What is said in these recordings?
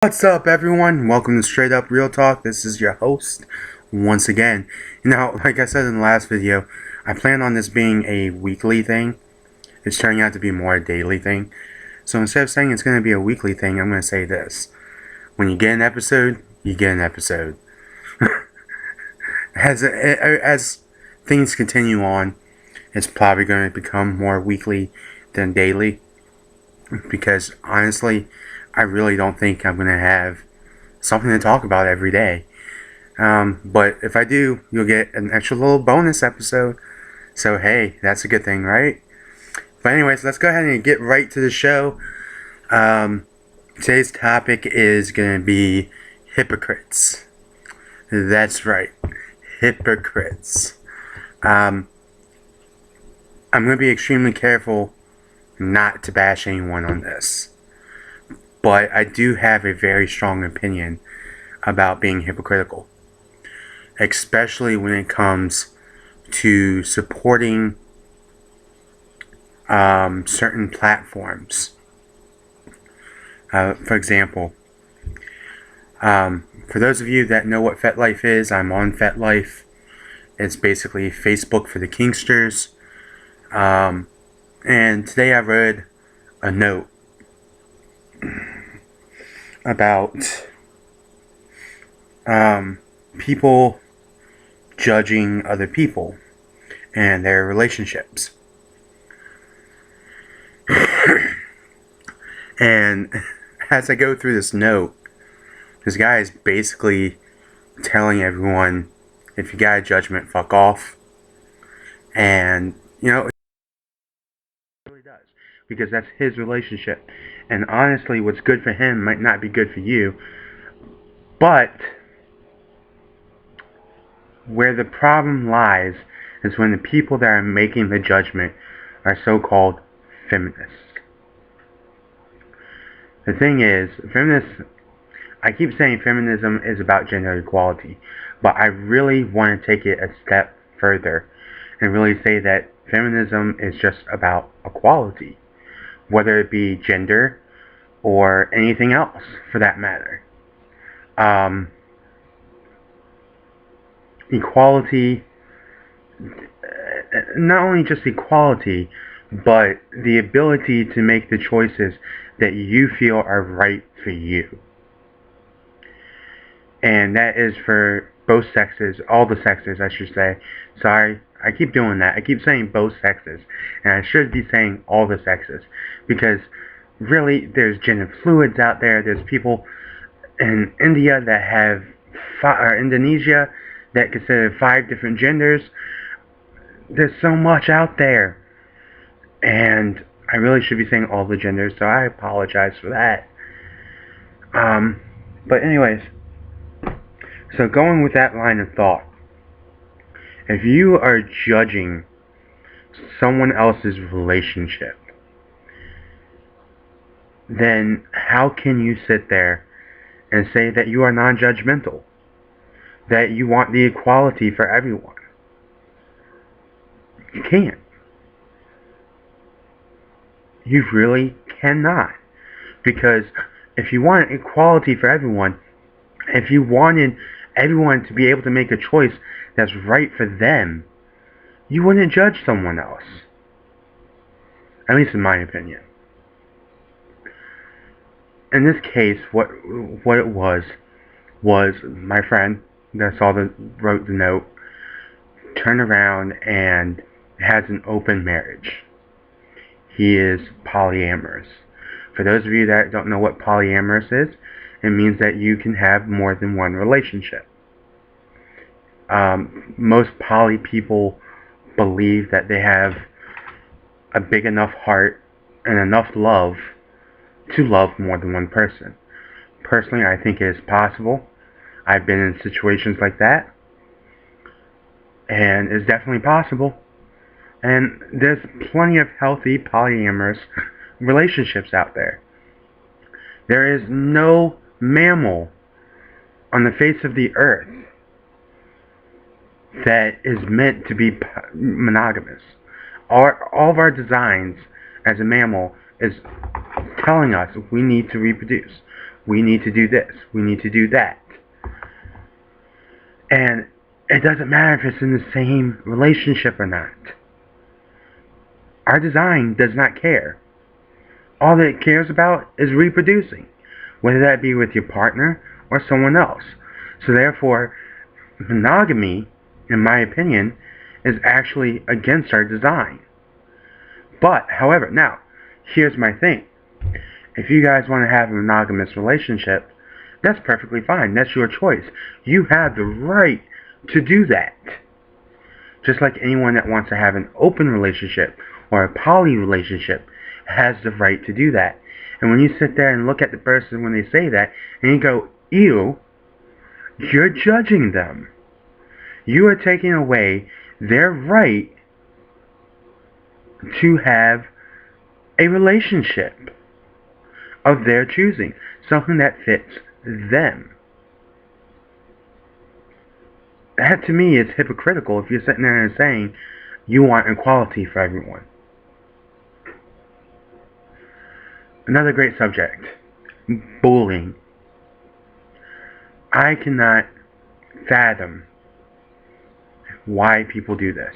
What's up, everyone? Welcome to Straight Up Real Talk. This is your host once again. Now, like I said in the last video, I plan on this being a weekly thing. It's turning out to be more a daily thing. So instead of saying it's going to be a weekly thing, I'm going to say this. When you get an episode, you get an episode. As things continue on, it's probably going to become more weekly than daily. Because honestly, I really don't think I'm going to have something to talk about every day. But if I do, you'll get an extra little bonus episode. So hey, that's a good thing, right? But anyways, let's go ahead and get right to the show. Today's topic is going to be hypocrites. That's right, hypocrites. I'm going to be extremely careful not to bash anyone on this. But I do have a very strong opinion about being hypocritical, especially when it comes to supporting certain platforms. For example, for those of you that know what FetLife is, I'm on FetLife. It's basically Facebook for the Kingsters. And today I read a note about people judging other people and their relationships. And as I go through this note, this guy is basically telling everyone, if you got a judgment, fuck off. And, you know, it really does. Because that's his relationship. And honestly, what's good for him might not be good for you. But where the problem lies is when the people that are making the judgment are so-called feminists. The thing is, I keep saying feminism is about gender equality, but I really want to take it a step further and really say that feminism is just about equality, whether it be gender or anything else for that matter. Equality, not only just equality, but the ability to make the choices that you feel are right for you. And that is for both sexes, all the sexes I should say. Sorry, I keep doing that. I keep saying both sexes, and I should be saying all the sexes, because really there's gender fluids out there. There's people in India that have, or Indonesia, that consider 5 different genders. There's so much out there, and I really should be saying all the genders, so I apologize for that. But anyways, so going with that line of thought, if you are judging someone else's relationship, then how can you sit there and say that you are non-judgmental? That you want the equality for everyone? You can't. You really cannot. Because if you want equality for everyone, if you wanted everyone to be able to make a choice that's right for them, you wouldn't judge someone else. At least in my opinion. In this case, what it was my friend that wrote the note turned around and has an open marriage. He is polyamorous. For those of you that don't know what polyamorous is, it means that you can have more than one relationship. Most poly people believe that they have a big enough heart and enough love to love more than one person. Personally, I think it is possible. I've been in situations like that, and it's definitely possible. And there's plenty of healthy polyamorous relationships out there. There is no mammal on the face of the earth that is meant to be monogamous. All of our designs as a mammal is telling us we need to reproduce. We need to do this. We need to do that. And it doesn't matter if it's in the same relationship or not. Our design does not care. All that it cares about is reproducing, whether that be with your partner or someone else. So therefore, monogamy, in my opinion, is actually against our design. But, however, now, here's my thing. If you guys want to have a monogamous relationship, that's perfectly fine. That's your choice. You have the right to do that. Just like anyone that wants to have an open relationship or a poly relationship has the right to do that. And when you sit there and look at the person when they say that, and you go, ew, you're judging them. You are taking away their right to have a relationship of their choosing, something that fits them. That to me is hypocritical if you're sitting there and saying you want equality for everyone. Another great subject, bullying. I cannot fathom why people do this.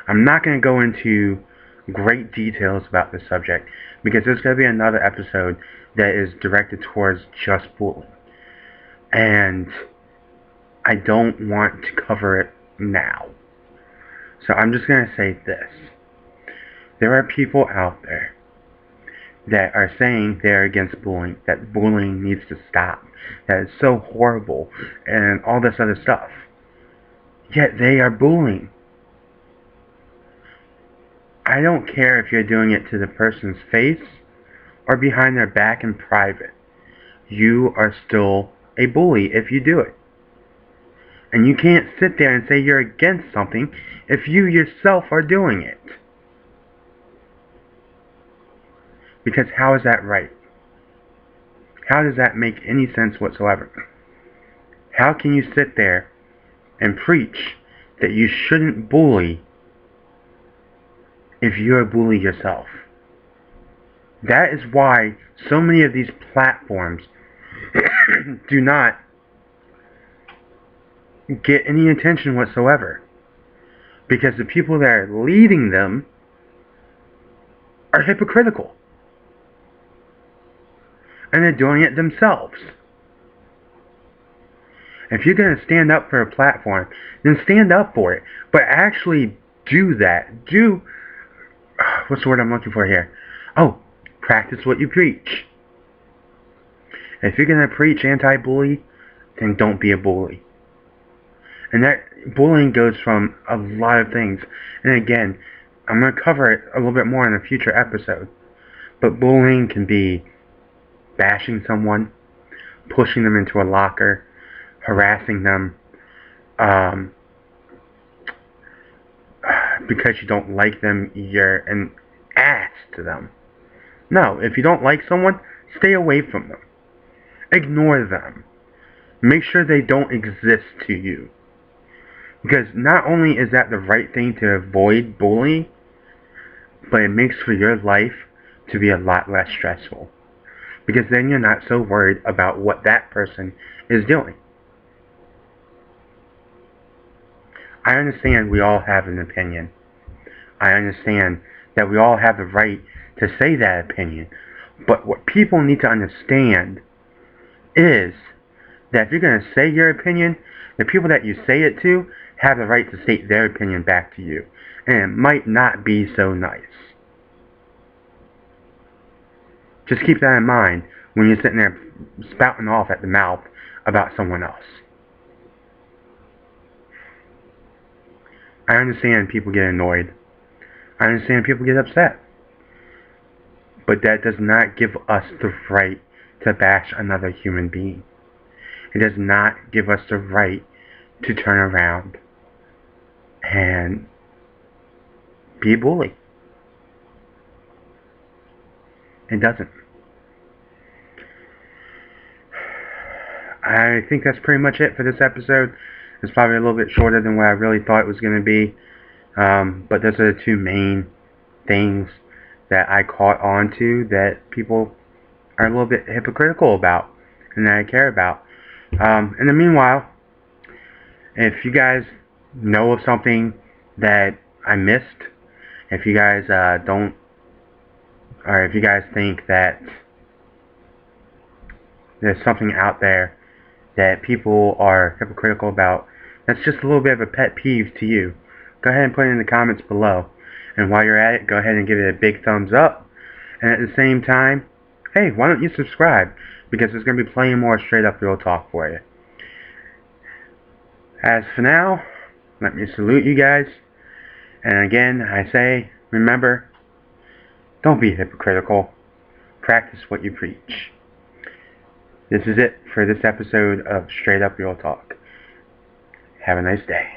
I'm not going to go into great details about this subject because there's going to be another episode that is directed towards just bullying. And I don't want to cover it now. So I'm just going to say this. There are people out there that are saying they're against bullying, that bullying needs to stop, that it's so horrible, and all this other stuff. Yet they are bullying. I don't care if you're doing it to the person's face or behind their back in private. You are still a bully if you do it. And you can't sit there and say you're against something if you yourself are doing it. Because how is that right? How does that make any sense whatsoever? How can you sit there and preach that you shouldn't bully if you're a bully yourself? That is why so many of these platforms do not get any attention whatsoever. Because the people that are leading them are hypocritical. And they're doing it themselves. If you're going to stand up for a platform, then stand up for it. But actually do that. Do, what's the word I'm looking for here? Oh, practice what you preach. If you're going to preach anti-bully, then don't be a bully. And that bullying goes from a lot of things. And again, I'm going to cover it a little bit more in a future episode. But bullying can be bashing someone, pushing them into a locker, harassing them, because you don't like them, you're an ass to them. No, if you don't like someone, stay away from them. Ignore them. Make sure they don't exist to you. Because not only is that the right thing to avoid bullying, but it makes for your life to be a lot less stressful. Because then you're not so worried about what that person is doing. I understand we all have an opinion. I understand that we all have the right to say that opinion. But what people need to understand is that if you're going to say your opinion, the people that you say it to have the right to state their opinion back to you. And it might not be so nice. Just keep that in mind when you're sitting there spouting off at the mouth about someone else. I understand people get annoyed. I understand people get upset. But that does not give us the right to bash another human being. It does not give us the right to turn around and be a bully. It doesn't. I think that's pretty much it for this episode. It's probably a little bit shorter than what I really thought it was going to be. But those are the two main things that I caught on to that people are a little bit hypocritical about and that I care about. In the meanwhile, if you guys know of something that I missed, if you guys don't, or if you guys think that there's something out there that people are hypocritical about, that's just a little bit of a pet peeve to you, go ahead and put it in the comments below. And while you're at it, go ahead and give it a big thumbs up. And at the same time, hey, why don't you subscribe? Because there's going to be plenty more straight up real talk for you. As for now, let me salute you guys. And again, I say, remember, don't be hypocritical. Practice what you preach. This is it for this episode of Straight Up Real Talk. Have a nice day.